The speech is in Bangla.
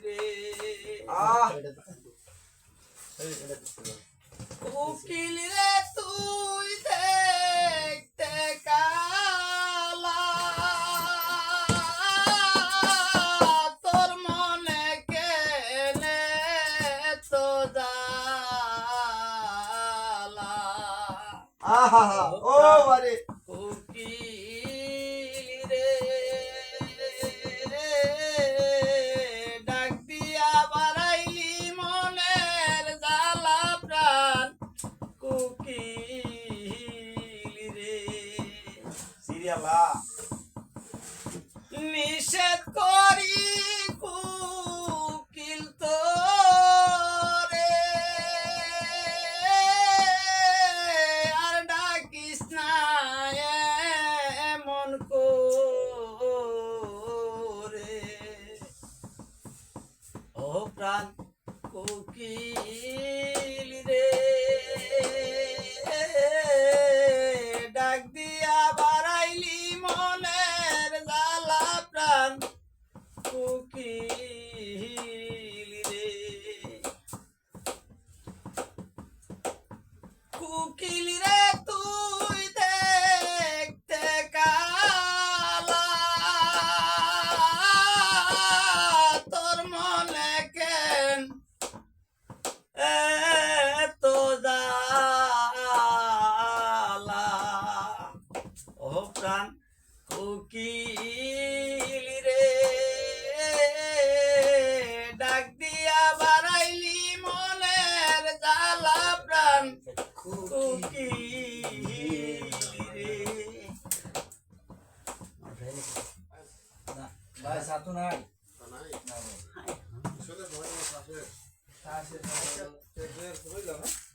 রে উকিল রে তুই দেখতে কালা তোর মনে কেনে তো জালা আহা ও আরে উকিল রে ডাক দিয়া বাড়াইলি মনের জ্বালা প্রাণ উকিল রে সিরিয়ালা নিষেধ করি উকিল তোরে আর ডাকিস না এমন করে ও প্রাণ উকিল রে ডাক দিয়া বাড়াইলি মনের জ্বালা প্রাণ উকিল রে উকিল রে তুই দেখতে কালা তোর মনে কেন এত জ্বালা ও প্রাণ উকিল রে ডাক দিয়া বাড়াইলি মনের জ্বালা প্রাণ উকিল রে ভাই সাতু নাই নাই না আসলে ভয় আছে আছে আছে